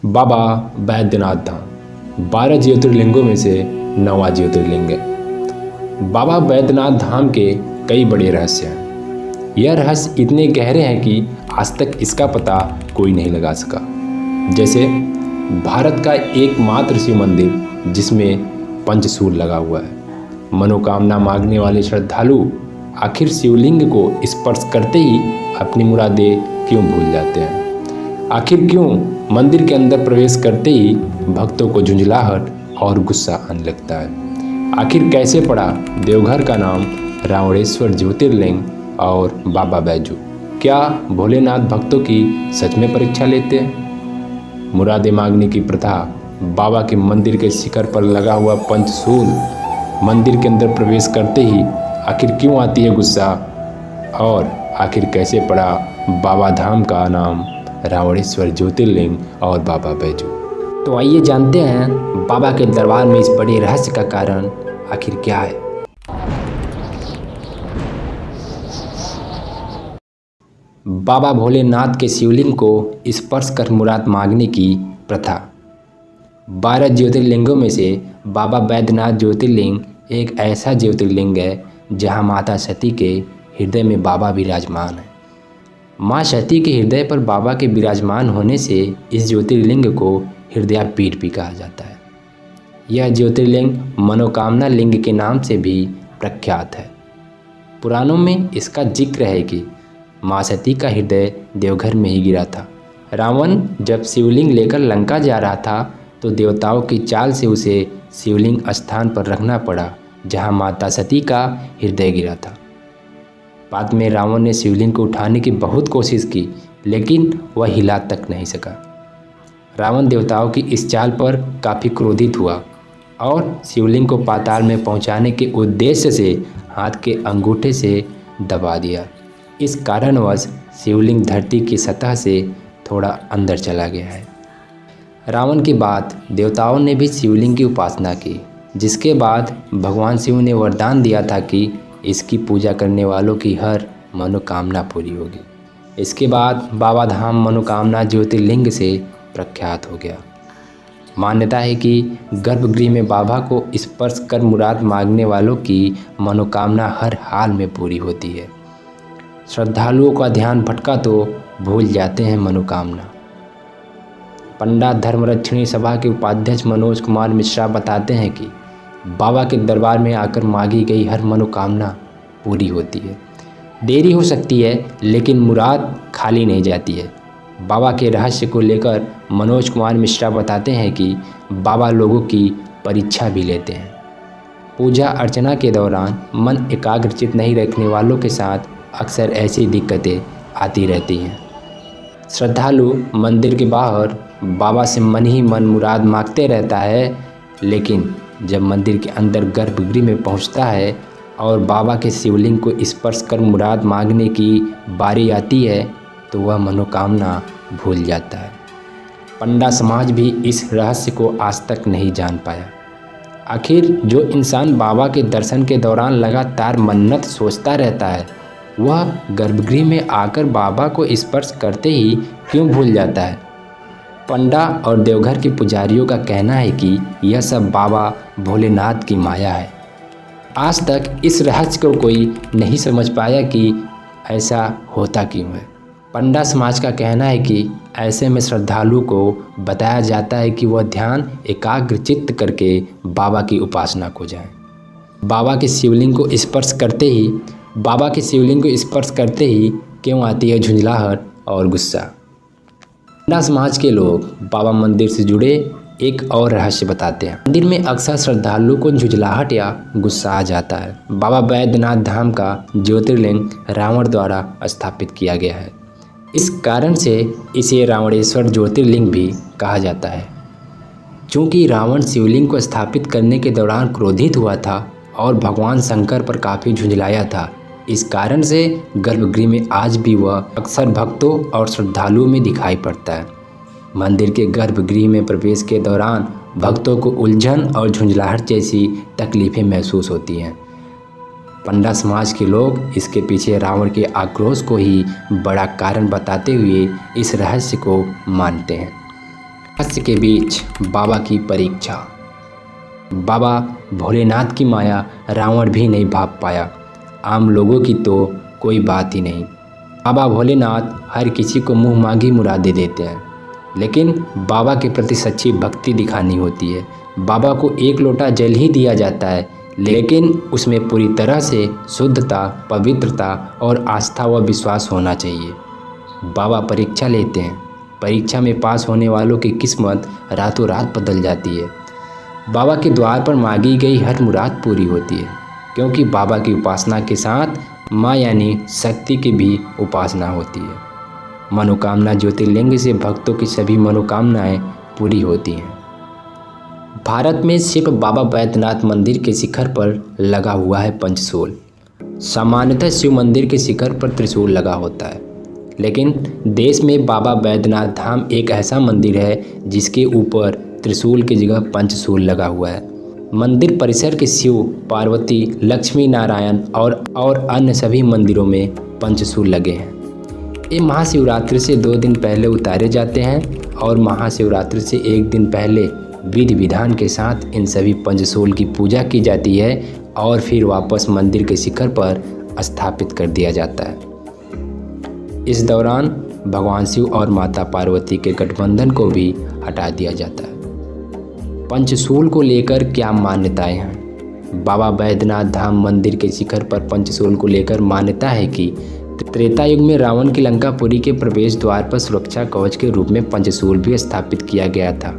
बाबा बैद्यनाथ धाम 12 ज्योतिर्लिंगों में से 9वां ज्योतिर्लिंग है। बाबा बैद्यनाथ धाम के कई बड़े रहस्य हैं। यह रहस्य इतने गहरे हैं कि आज तक इसका पता कोई नहीं लगा सका। जैसे भारत का एकमात्र शिव मंदिर जिसमें पंचशूल लगा हुआ है। मनोकामना मांगने वाले श्रद्धालु आखिर शिवलिंग को स्पर्श करते ही अपनी मुरादें क्यों भूल जाते हैं? आखिर क्यों मंदिर के अंदर प्रवेश करते ही भक्तों को झुंझलाहट और गुस्सा आने लगता है? आखिर कैसे पड़ा देवघर का नाम रावणेश्वर ज्योतिर्लिंग और बाबा बैजू? क्या भोलेनाथ भक्तों की सच में परीक्षा लेते हैं? मुरादे मांगने की प्रथा, बाबा के मंदिर के शिखर पर लगा हुआ पंचशूल, मंदिर के अंदर प्रवेश करते ही आखिर क्यों आती है गुस्सा? और आखिर कैसे पड़ा बाबा धाम का नाम रावणेश्वर ज्योतिर्लिंग और बाबा बैजू? तो आइए जानते हैं बाबा के दरबार में इस बड़े रहस्य का कारण आखिर क्या है। बाबा भोलेनाथ के शिवलिंग को स्पर्श कर मुराद मांगने की प्रथा। 12 ज्योतिर्लिंगों में से बाबा बैद्यनाथ ज्योतिर्लिंग एक ऐसा ज्योतिर्लिंग है जहां माता सती के हृदय में बाबा विराजमान है। माँ सती के हृदय पर बाबा के विराजमान होने से इस ज्योतिर्लिंग को हृदयापीठ भी कहा जाता है। यह ज्योतिर्लिंग मनोकामना लिंग के नाम से भी प्रख्यात है। पुराणों में इसका जिक्र है कि माँ सती का हृदय देवघर में ही गिरा था। रावण जब शिवलिंग लेकर लंका जा रहा था तो देवताओं की चाल से उसे शिवलिंग स्थान पर रखना पड़ा जहाँ माता सती का हृदय गिरा था। बाद में रावण ने शिवलिंग को उठाने की बहुत कोशिश की लेकिन वह हिला तक नहीं सका। रावण देवताओं की इस चाल पर काफ़ी क्रोधित हुआ और शिवलिंग को पाताल में पहुंचाने के उद्देश्य से हाथ के अंगूठे से दबा दिया। इस कारणवश शिवलिंग धरती की सतह से थोड़ा अंदर चला गया है। रावण के बाद देवताओं ने भी शिवलिंग की उपासना की, जिसके बाद भगवान शिव ने वरदान दिया था कि इसकी पूजा करने वालों की हर मनोकामना पूरी होगी। इसके बाद बाबा धाम मनोकामना ज्योतिर्लिंग से प्रख्यात हो गया। मान्यता है कि गर्भगृह में बाबा को स्पर्श कर मुराद मांगने वालों की मनोकामना हर हाल में पूरी होती है। श्रद्धालुओं का ध्यान भटका तो भूल जाते हैं मनोकामना। पंडा धर्मरक्षिणी सभा के उपाध्यक्ष मनोज कुमार मिश्रा बताते हैं कि बाबा के दरबार में आकर मांगी गई हर मनोकामना पूरी होती है। देरी हो सकती है लेकिन मुराद खाली नहीं जाती है। बाबा के रहस्य को लेकर मनोज कुमार मिश्रा बताते हैं कि बाबा लोगों की परीक्षा भी लेते हैं। पूजा अर्चना के दौरान मन एकाग्रचित नहीं रखने वालों के साथ अक्सर ऐसी दिक्कतें आती रहती हैं। श्रद्धालु मंदिर के बाहर बाबा से मन ही मन मुराद मांगते रहता है, लेकिन जब मंदिर के अंदर गर्भगृह में पहुंचता है और बाबा के शिवलिंग को स्पर्श कर मुराद मांगने की बारी आती है तो वह मनोकामना भूल जाता है। पंडा समाज भी इस रहस्य को आज तक नहीं जान पाया। आखिर जो इंसान बाबा के दर्शन के दौरान लगातार मन्नत सोचता रहता है वह गर्भगृह में आकर बाबा को स्पर्श करते ही क्यों भूल जाता है? पंडा और देवघर के पुजारियों का कहना है कि यह सब बाबा भोलेनाथ की माया है। आज तक इस रहस्य को कोई नहीं समझ पाया कि ऐसा होता क्यों है। पंडा समाज का कहना है कि ऐसे में श्रद्धालु को बताया जाता है कि वह ध्यान एकाग्रचित्त करके बाबा की उपासना को जाए। बाबा के शिवलिंग को स्पर्श करते ही क्यों आती है झुंझलाहट और गुस्सा? पंडा समाज के लोग बाबा मंदिर से जुड़े एक और रहस्य बताते हैं। मंदिर में अक्सर श्रद्धालु को झुंझलाहट या गुस्सा आ जाता है। बाबा बैद्यनाथ धाम का ज्योतिर्लिंग रावण द्वारा स्थापित किया गया है। इस कारण से इसे रावणेश्वर ज्योतिर्लिंग भी कहा जाता है। चूँकि रावण शिवलिंग को स्थापित करने के दौरान क्रोधित हुआ था और भगवान शंकर पर काफ़ी झुंझलाया था, इस कारण से गर्भगृह में आज भी वह अक्सर भक्तों और श्रद्धालुओं में दिखाई पड़ता है। मंदिर के गर्भगृह में प्रवेश के दौरान भक्तों को उलझन और झुंझलाहट जैसी तकलीफ़ें महसूस होती हैं। पंडा समाज के लोग इसके पीछे रावण के आक्रोश को ही बड़ा कारण बताते हुए इस रहस्य को मानते हैं। रहस्य के बीच बाबा की परीक्षा। बाबा भोलेनाथ की माया रावण भी नहीं भाप पाया। आम लोगों की तो कोई बात ही नहीं। बाबा भोलेनाथ हर किसी को मुँह मांगी मुरादें देते हैं, लेकिन बाबा के प्रति सच्ची भक्ति दिखानी होती है। बाबा को एक लोटा जल ही दिया जाता है, लेकिन उसमें पूरी तरह से शुद्धता, पवित्रता और आस्था व विश्वास होना चाहिए। बाबा परीक्षा लेते हैं। परीक्षा में पास होने वालों की किस्मत रातों रात बदल जाती है। बाबा के द्वार पर मांगी गई हर मुराद पूरी होती है, क्योंकि बाबा की उपासना के साथ माँ यानी शक्ति की भी उपासना होती है। मनोकामना ज्योतिर्लिंग से भक्तों की सभी मनोकामनाएं पूरी होती हैं। भारत में सिर्फ बाबा बैद्यनाथ मंदिर के शिखर पर लगा हुआ है पंचशूल। सामान्यतः शिव मंदिर के शिखर पर त्रिशूल लगा होता है, लेकिन देश में बाबा बैद्यनाथ धाम एक ऐसा मंदिर है जिसके ऊपर त्रिशूल की जगह पंचशूल लगा हुआ है। मंदिर परिसर के शिव, पार्वती, लक्ष्मी नारायण और अन्य सभी मंदिरों में पंचशूल लगे हैं। ये महाशिवरात्रि से 2 दिन पहले उतारे जाते हैं और महाशिवरात्रि से 1 दिन पहले विधि विधान के साथ इन सभी पंचशूल की पूजा की जाती है और फिर वापस मंदिर के शिखर पर स्थापित कर दिया जाता है। इस दौरान भगवान शिव और माता पार्वती के गठबंधन को भी हटा दिया जाता है। पंचशूल को लेकर क्या मान्यताएं हैं? बाबा बैद्यनाथ धाम मंदिर के शिखर पर पंचशूल को लेकर मान्यता है कि त्रेता युग में रावण की लंकापुरी के प्रवेश द्वार पर सुरक्षा कवच के रूप में पंचशूल भी स्थापित किया गया था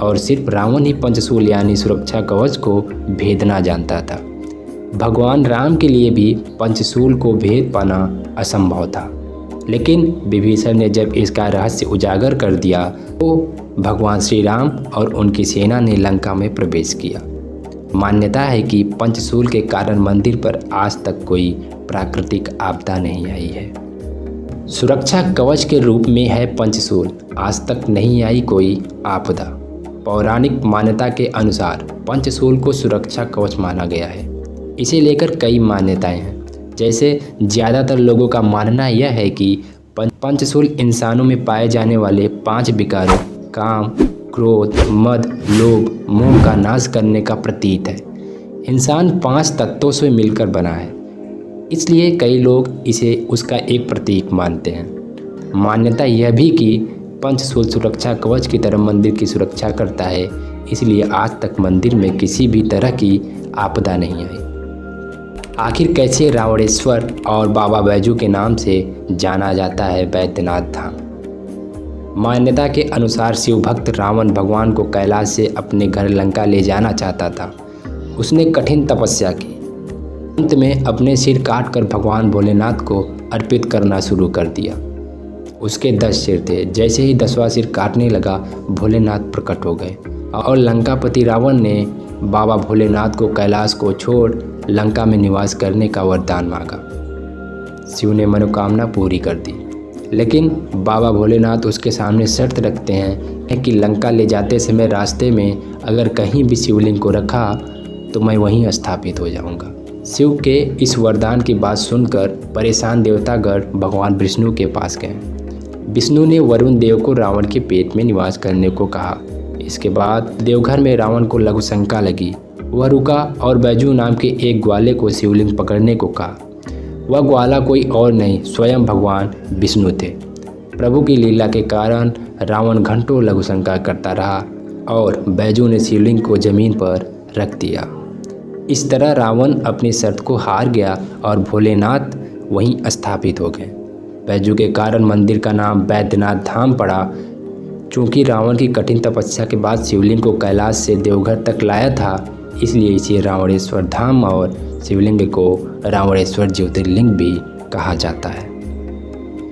और सिर्फ रावण ही पंचशूल यानी सुरक्षा कवच को भेदना जानता था। भगवान राम के लिए भी पंचशूल को भेद पाना असंभव था, लेकिन विभीषण ने जब इसका रहस्य उजागर कर दिया तो भगवान श्री राम और उनकी सेना ने लंका में प्रवेश किया। मान्यता है कि पंचशूल के कारण मंदिर पर आज तक कोई प्राकृतिक आपदा नहीं आई है। सुरक्षा कवच के रूप में है पंचशूल, आज तक नहीं आई कोई आपदा। पौराणिक मान्यता के अनुसार पंचशूल को सुरक्षा कवच माना गया है। इसे लेकर कई मान्यताएं हैं, जैसे ज़्यादातर लोगों का मानना यह है कि पंचशूल इंसानों में पाए जाने वाले 5 विकारों काम, क्रोध, मद, लोभ, मोह का नाश करने का प्रतीक है। इंसान 5 तत्वों से मिलकर बना है, इसलिए कई लोग इसे उसका एक प्रतीक मानते हैं। मान्यता यह भी कि पंचशूल सुरक्षा कवच की तरह मंदिर की सुरक्षा करता है, इसलिए आज तक मंदिर में किसी भी तरह की आपदा नहीं आई। आखिर कैसे रावणेश्वर और बाबा बैजू के नाम से जाना जाता है बैद्यनाथ धाम? मान्यता के अनुसार शिव भक्त रावण भगवान को कैलाश से अपने घर लंका ले जाना चाहता था। उसने कठिन तपस्या की, अंत में अपने सिर काटकर भगवान भोलेनाथ को अर्पित करना शुरू कर दिया। उसके 10 सिर थे। जैसे ही 10वां सिर काटने लगा, भोलेनाथ प्रकट हो गए और लंकापति रावण ने बाबा भोलेनाथ को कैलाश को छोड़ लंका में निवास करने का वरदान मांगा। शिव ने मनोकामना पूरी कर दी, लेकिन बाबा भोलेनाथ उसके सामने शर्त रखते हैं कि लंका ले जाते समय रास्ते में अगर कहीं भी शिवलिंग को रखा तो मैं वहीं स्थापित हो जाऊंगा। शिव के इस वरदान की बात सुनकर परेशान देवतागण भगवान विष्णु के पास गए। विष्णु ने वरुण देव को रावण के पेट में निवास करने को कहा। इसके बाद देवघर में रावण को लघु शंका लगी। वह रुका और बैजू नाम के एक ग्वाले को शिवलिंग पकड़ने को कहा। वह ग्वाला कोई और नहीं, स्वयं भगवान विष्णु थे। प्रभु की लीला के कारण रावण घंटों लघु शंका करता रहा और बैजू ने शिवलिंग को जमीन पर रख दिया। इस तरह रावण अपनी शर्त को हार गया और भोलेनाथ वहीं स्थापित हो गए। बैजू के कारण मंदिर का नाम बैद्यनाथ धाम पड़ा। चूँकि रावण की कठिन तपस्या के बाद शिवलिंग को कैलाश से देवघर तक लाया था, इसलिए इसे रावणेश्वर धाम और शिवलिंग को रावणेश्वर ज्योतिर्लिंग भी कहा जाता है।